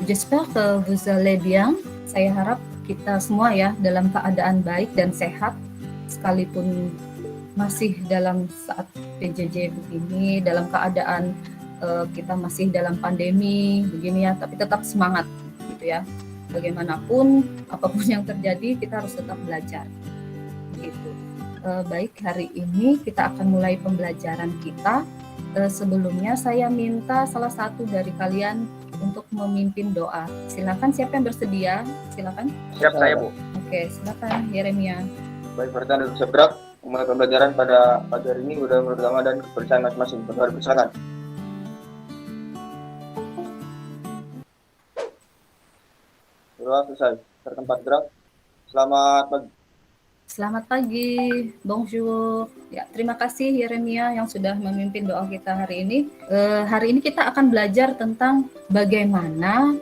J'espère que vous allez bien. Saya harap kita semua ya dalam keadaan baik dan sehat, sekalipun masih dalam saat PJJ begini, dalam keadaan kita masih dalam pandemi begini ya, tapi tetap semangat gitu ya. Bagaimanapun, apapun yang terjadi, kita harus tetap belajar. Gitu. Baik, hari ini kita akan mulai pembelajaran kita. Sebelumnya saya minta salah satu dari kalian untuk memimpin doa. Silakan, siapa yang bersedia? Silakan. Siap saya, Bu. Oke, silakan Yeremia. Baik, berarti bisa gerak mulai pembelajaran pada pagi hari ini udah menurut agama dan kepercayaan masing-masing. Silakan. Doa selesai. Bertempat gerak. Selamat pagi. Selamat pagi, bonjour. Ya, terima kasih Yeremia yang sudah memimpin doa kita hari ini. Hari ini kita akan belajar tentang bagaimana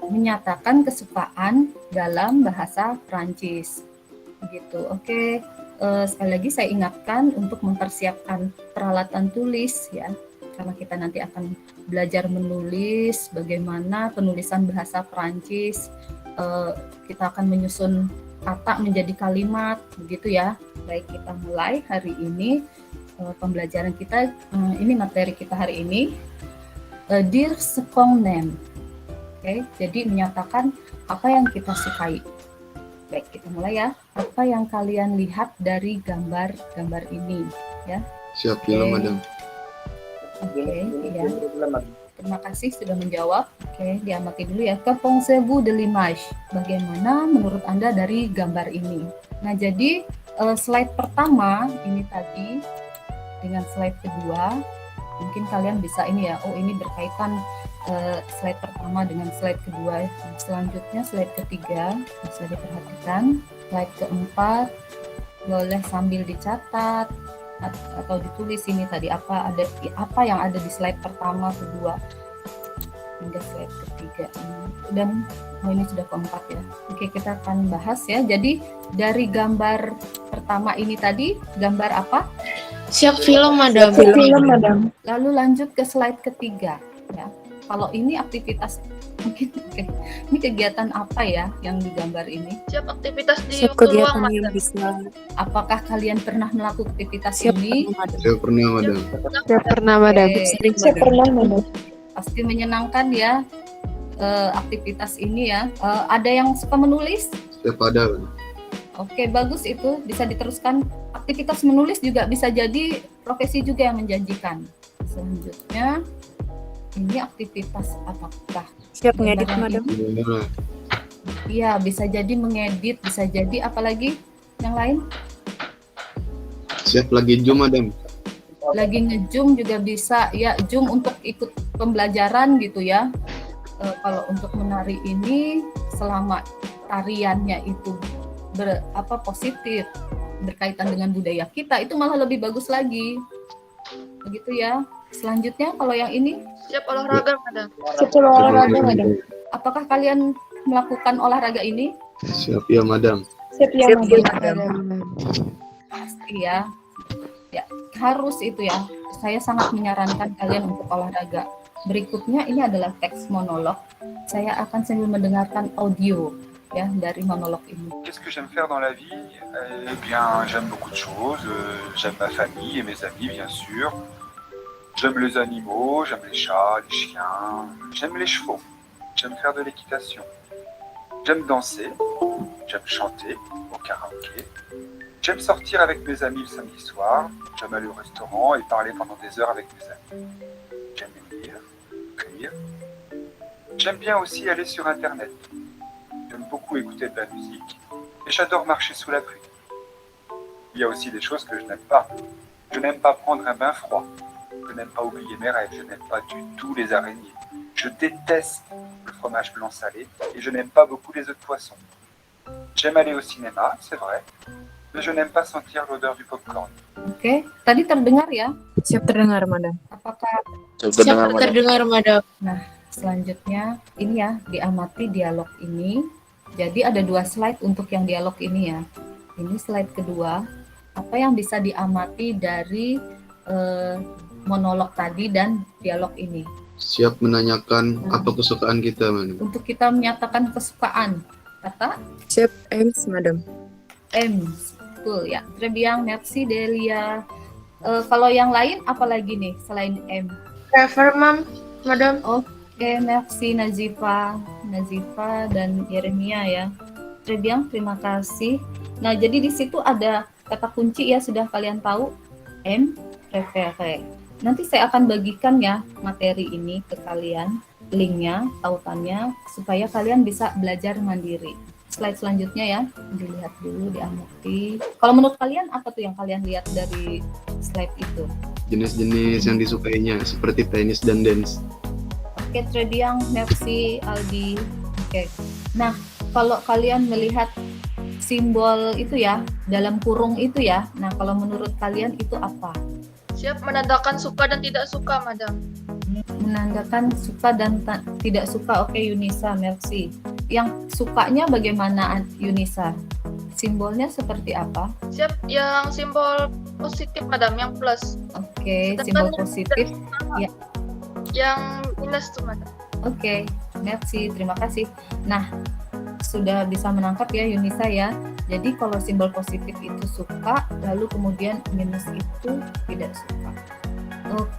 menyatakan kesukaan dalam bahasa Prancis. Begitu. Oke. Sekali lagi saya ingatkan untuk mempersiapkan peralatan tulis ya. Karena kita nanti akan belajar menulis bagaimana penulisan bahasa Prancis. Kita akan menyusun kata menjadi kalimat, begitu ya. Baik, kita mulai hari ini pembelajaran kita. Ini materi kita hari ini, dire ce qu'on aime. Oke, jadi menyatakan apa yang kita sukai. Baik, kita mulai ya. Apa yang kalian lihat dari gambar ini, ya? Siap, ya, madam. Oke, ya. Terima kasih sudah menjawab. Oke, diamati dulu ya. Que pensez-vous de l'image? Bagaimana menurut Anda dari gambar ini? Nah, jadi slide pertama ini tadi dengan slide kedua, mungkin kalian bisa ini ya. Oh, ini berkaitan slide pertama dengan slide kedua. Selanjutnya slide ketiga bisa diperhatikan. Slide keempat boleh sambil dicatat atau ditulis ini tadi apa yang ada di slide pertama, kedua hingga slide ketiga dan ini sudah keempat ya. Oke, kita akan bahas ya. Jadi dari gambar pertama ini tadi gambar apa? Siap film, madam. Lalu lanjut ke slide ketiga ya. Kalau ini aktivitas mungkin ini kegiatan apa ya yang digambar ini? Siap aktivitas di Siap waktu kegiatan luang, yang madam. bisa. Apakah kalian pernah melakukan aktivitas Siap, ini? Saya pernah, madam. Saya pernah, madam. Oke. Sering, Saya madam. pernah, madam. Pasti menyenangkan ya aktivitas ini ya. Ada yang suka menulis? Saya pada. Oke, bagus itu bisa diteruskan. Aktivitas menulis juga bisa jadi profesi juga yang menjanjikan. Selanjutnya ini aktivitas apakah? Siap ngedit, Gambaran madam. ini? Iya, bisa jadi mengedit, bisa jadi apalagi yang lain? Siap lagi zoom, madam. Lagi nge-zoom juga bisa ya, zoom untuk ikut pembelajaran gitu ya. Kalau untuk menari ini selama tariannya itu positif berkaitan dengan budaya kita, itu malah lebih bagus lagi. Begitu ya. Selanjutnya kalau yang ini, Siap olahraga, madam. Siap olahraga, madam. apakah kalian melakukan olahraga ini? Siap, ya, madam. Siap, ya, madam. Pasti ya. Ya, harus itu ya. Saya sangat menyarankan kalian untuk olahraga. Berikutnya ini adalah teks monolog. Saya akan sambil mendengarkan audio ya dari monolog ini. Qu'est-ce que j'aime faire dans la vie? Eh bien, j'aime beaucoup de choses. J'aime ma famille et mes amis, bien sûr. J'aime les animaux, j'aime les chats, les chiens. J'aime les chevaux. J'aime faire de l'équitation. J'aime danser. J'aime chanter au karaoké. J'aime sortir avec mes amis le samedi soir. J'aime aller au restaurant et parler pendant des heures avec mes amis. J'aime lire, écrire. J'aime bien aussi aller sur Internet. J'aime beaucoup écouter de la musique. Et j'adore marcher sous la pluie. Il y a aussi des choses que je n'aime pas. Je n'aime pas prendre un bain froid. Je n'aime pas oublier mes rêves. Je n'aime pas du tout les araignées. Je déteste le fromage blanc salé et je n'aime pas beaucoup les œufs de poisson. J'aime aller au cinéma, c'est vrai, mais je n'aime pas sentir l'odeur du popcorn. Oke, tadi terdengar ya? Siap terdengar, madam. Apakah Siap terdengar, madam. selanjutnya ini ya, diamati dialog ini. Jadi ada 2 slide untuk yang dialog ini ya. Ini slide kedua. Apa yang bisa diamati dari monolog tadi dan dialog ini? Siap menanyakan apa kesukaan kita, madam. Untuk kita menyatakan kesukaan. Kata Siap, Ems, madam. Ems. Betul ya. Très bien, merci Delia. Kalau yang lain apa lagi nih selain M? Prefer, madam. Oke, merci Nazifa dan Yeremia ya. Très bien, terima kasih. Nah, jadi di situ ada kata kunci ya, sudah kalian tahu, M, préféré. Nanti saya akan bagikan ya materi ini ke kalian, linknya, tautannya, supaya kalian bisa belajar mandiri. Slide selanjutnya ya, dilihat dulu, diamati. Kalau menurut kalian, apa tuh yang kalian lihat dari slide itu? Jenis-jenis yang disukainya seperti tenis dan dance. Oke, très bien, merci Aldi. Oke, nah kalau kalian melihat simbol itu ya, dalam kurung itu ya, nah kalau menurut kalian itu apa? Siap menandakan suka dan tidak suka, madam. Menandakan suka dan tidak suka. Oke, Yunisa, merci. Yang sukanya bagaimana, Yunisa? Simbolnya seperti apa? Siap yang simbol positif, madam, yang plus. Oke, Sedangkan simbol yang positif. Yang minus tuh, madam. Oke, merci, terima kasih. Nah, sudah bisa menangkap ya Yunisa ya. Jadi kalau simbol positif itu suka, lalu kemudian minus itu tidak suka.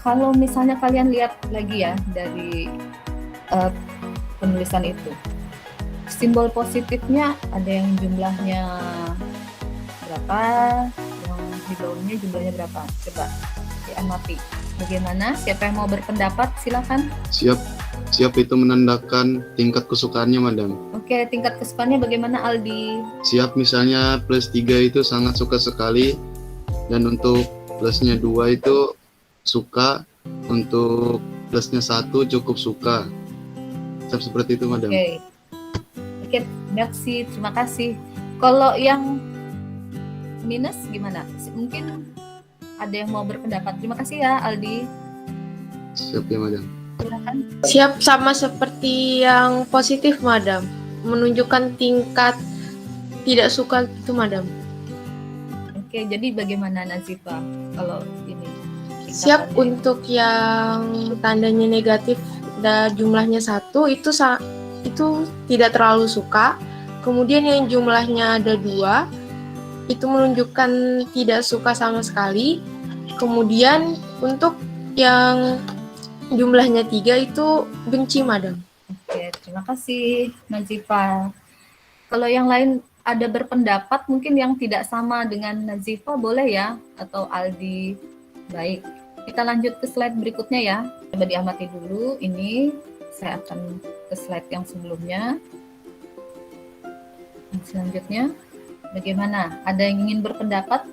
Kalau misalnya kalian lihat lagi ya dari penulisan itu, simbol positifnya ada yang jumlahnya berapa, yang di bawahnya jumlahnya berapa? Coba diamati. Bagaimana? Siapa yang mau berpendapat? Silakan. Siap itu menandakan tingkat kesukaannya, madam. Oke, tingkat kesukaannya bagaimana, Aldi? Siap misalnya plus 3 itu sangat suka sekali, dan untuk plusnya 2 itu suka, untuk plusnya 1 cukup suka. Siap seperti itu, madam. Oke, merci, terima kasih. Kalau yang minus gimana? Mungkin ada yang mau berpendapat. Terima kasih ya, Aldi. Siap ya, madam. Silakan. Siap sama seperti yang positif, madam. Menunjukkan tingkat tidak suka itu, madam. Oke, jadi bagaimana Nazifa kalau ini? Siap untuk yang tandanya negatif dan jumlahnya 1 itu tidak terlalu suka. Kemudian yang jumlahnya ada 2 itu menunjukkan tidak suka sama sekali. Kemudian untuk yang jumlahnya 3 itu benci, madam. Oke, terima kasih Nazifa. Kalau yang lain ada berpendapat mungkin yang tidak sama dengan Nazifa boleh ya, atau Aldi. Baik, kita lanjut ke slide berikutnya ya. Coba diamati dulu, ini saya akan ke slide yang sebelumnya. Selanjutnya, bagaimana? Ada yang ingin berpendapat?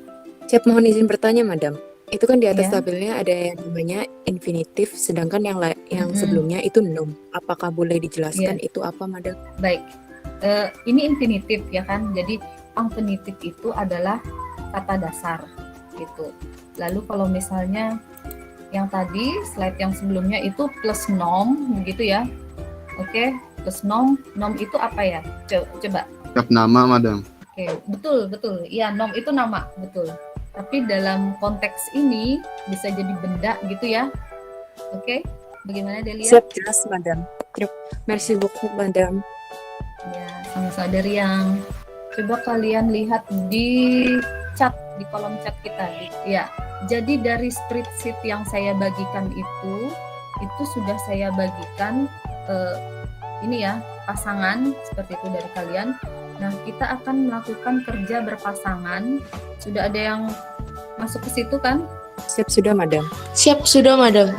Siap, mohon izin bertanya, madam. Itu kan di atas Ya. tabelnya ada yang namanya infinitif, sedangkan yang sebelumnya itu nom. Apakah boleh dijelaskan itu apa, madam? Baik, ini infinitif ya kan, jadi infinitif itu adalah kata dasar gitu. Lalu kalau misalnya yang tadi slide yang sebelumnya itu plus nom begitu ya. Oke, plus nom itu apa ya? Coba. Siap nama, madam. Oke, betul. Iya, nom itu nama, betul. Tapi dalam konteks ini bisa jadi benda gitu ya. Oke, bagaimana Delia? Siap, jelas, madam. Merci beaucoup, madam. Ya, sama-sama dari yang coba kalian lihat di chat, di kolom chat kita. Ya, jadi dari spreadsheet yang saya bagikan itu sudah saya bagikan ini ya, pasangan seperti itu dari kalian. Nah, kita akan melakukan kerja berpasangan. Sudah ada yang masuk ke situ kan? Siap, sudah, madam. Siap sudah, madam.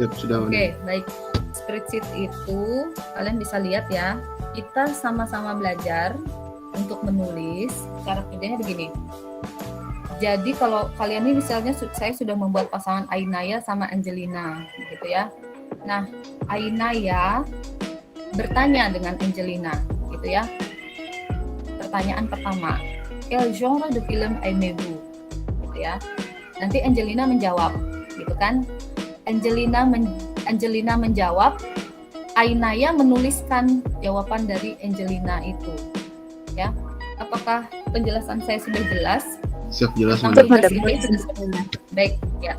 Siap sudah, madam. Oke, baik. Spreadsheet itu kalian bisa lihat ya. Kita sama-sama belajar untuk menulis. Cara kerjanya begini. Jadi kalau kalian ini misalnya saya sudah membuat pasangan Ainaya sama Angelina, gitu ya. Nah, Ainaya bertanya dengan Angelina, gitu ya. Pertanyaan pertama, quel genre de film aimez-vous? Gitu ya. Nanti Angelina menjawab, gitu kan? Angelina menjawab, Ainaya menuliskan jawaban dari Angelina itu. Ya, apakah penjelasan saya sudah jelas? Siap, jelas, Tentang madam. tugas ini? Baik, ya.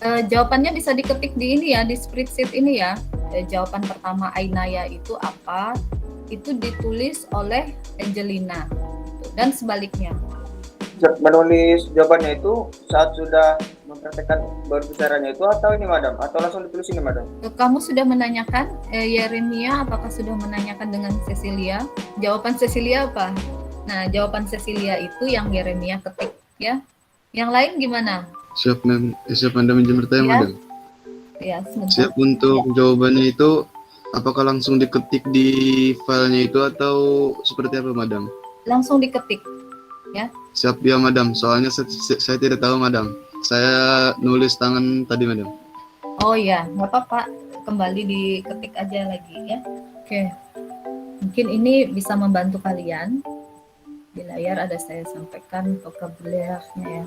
Jawabannya bisa diketik di ini ya, di spreadsheet ini ya. jawaban pertama Ainaya itu apa, itu ditulis oleh Angelina dan sebaliknya. Menulis jawabannya itu saat sudah mempraktekkan berbicaranya itu atau ini madam, atau langsung ditulis ini madam? Kamu sudah menanyakan Yeremia, apakah sudah menanyakan dengan Cecilia? Jawaban Cecilia apa? Nah, jawaban Cecilia itu yang Yeremia ketik ya. Yang lain gimana? Siap Anda minjem bertanya, Ya. madam? Ya, sebentar. Siap untuk jawabannya itu, apakah langsung diketik di filenya itu atau seperti apa, madam? Langsung diketik. Siap ya, madam. Soalnya saya tidak tahu, madam. Saya nulis tangan tadi, madam. Oh ya, nggak apa-apa. Kembali diketik aja lagi ya. Oke. Mungkin ini bisa membantu kalian. Di layar ada saya sampaikan vocabulary-nya ya.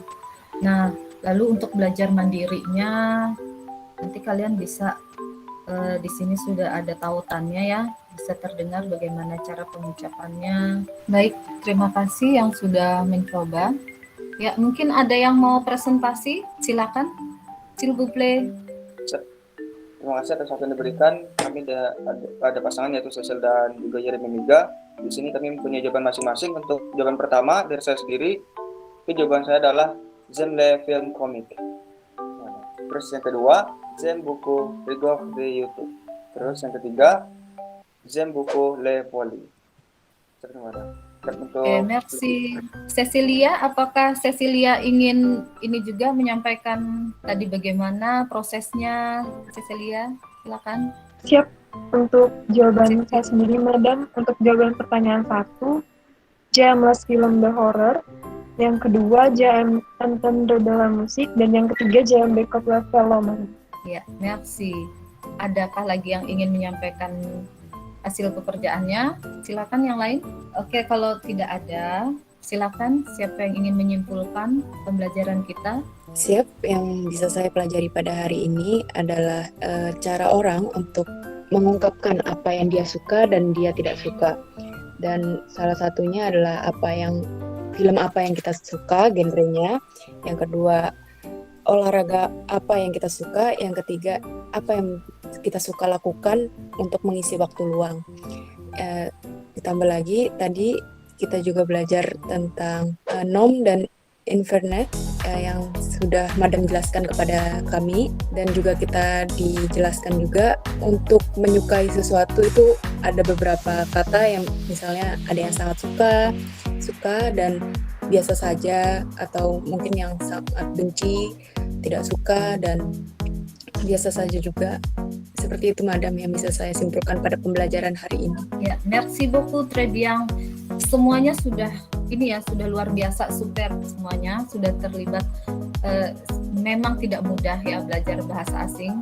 Nah, lalu untuk belajar mandirinya, nanti kalian bisa di sini sudah ada tautannya ya, bisa terdengar bagaimana cara pengucapannya. Baik, terima kasih yang sudah mencoba. Ya, mungkin ada yang mau presentasi, silakan. S'il vous plaît. Terima kasih atas waktu yang diberikan. Kami ada pasangan yaitu Cecil dan juga Yeremia Miga. Di sini kami mempunyai jawaban masing-masing. Untuk jawaban pertama dari saya sendiri, jawaban saya adalah j'aime les films comiques. Terus yang kedua, j'aime beaucoup regarder YouTube. Terus yang ketiga, j'aime beaucoup les volley. Terima kasih. Untuk Merci. Cecilia, apakah Cecilia ingin ini juga menyampaikan tadi bagaimana prosesnya? Cecilia, silakan. Siap. Untuk jawaban saya sendiri, madam, untuk jawaban pertanyaan 1, j'aime les films de horror. Yang kedua, j'aime entendre de la musique. Dan yang ketiga, j'aime découvrir le film. Ya, merci. Adakah lagi yang ingin menyampaikan hasil pekerjaannya? Silakan yang lain. Oke, kalau tidak ada, silakan siapa yang ingin menyimpulkan pembelajaran kita. Siap, yang bisa saya pelajari pada hari ini adalah cara orang untuk mengungkapkan apa yang dia suka dan dia tidak suka. Dan salah satunya adalah film apa yang kita suka, genrenya. Yang kedua, olahraga apa yang kita suka. Yang ketiga, apa yang kita suka lakukan untuk mengisi waktu luang. Ditambah lagi, tadi kita juga belajar tentang nom dan infernet yang sudah madam jelaskan kepada kami, dan juga kita dijelaskan juga untuk menyukai sesuatu itu ada beberapa kata yang misalnya ada yang sangat suka dan biasa saja, atau mungkin yang sangat benci, tidak suka, dan biasa saja juga. Seperti itu madam yang bisa saya simpulkan pada pembelajaran hari ini. Ya, merci beaucoup, très bien. Semuanya sudah luar biasa, super semuanya sudah terlibat. Memang tidak mudah ya belajar bahasa asing,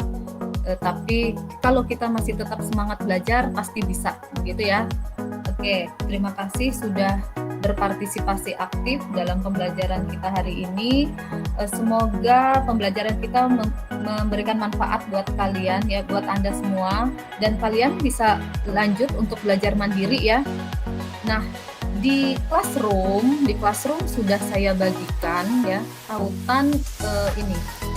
tapi kalau kita masih tetap semangat belajar pasti bisa, begitu ya. Oke, terima kasih sudah berpartisipasi aktif dalam pembelajaran kita hari ini. Semoga pembelajaran kita memberikan manfaat buat kalian ya, buat Anda semua, dan kalian bisa lanjut untuk belajar mandiri ya. Nah, di classroom sudah saya bagikan ya tautan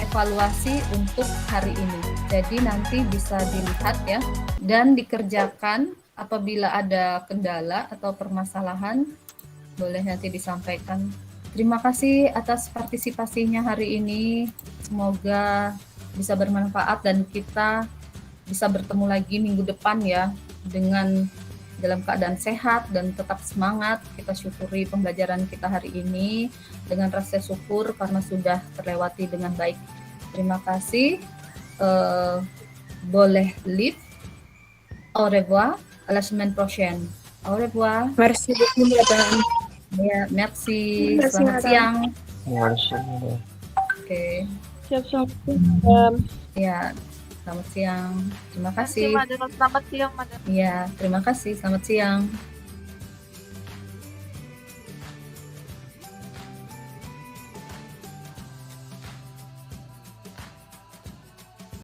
evaluasi untuk hari ini. Jadi nanti bisa dilihat ya dan dikerjakan. Apabila ada kendala atau permasalahan boleh nanti disampaikan. Terima kasih atas partisipasinya hari ini. Semoga bisa bermanfaat dan kita bisa bertemu lagi minggu depan ya dengan dalam keadaan sehat dan tetap semangat. Kita syukuri pembelajaran kita hari ini dengan rasa syukur karena sudah terlewati dengan baik. Terima kasih. Boleh leave. Au revoir. À la semaine prochaine. Au revoir. Merci beaucoup madam. Ya, merci. Merci, Selamat madam. siang. Terima Oke. Siap-siap. Ya, selamat siang. Terima kasih. Selamat siang, Madam. Ya, terima kasih. Selamat siang.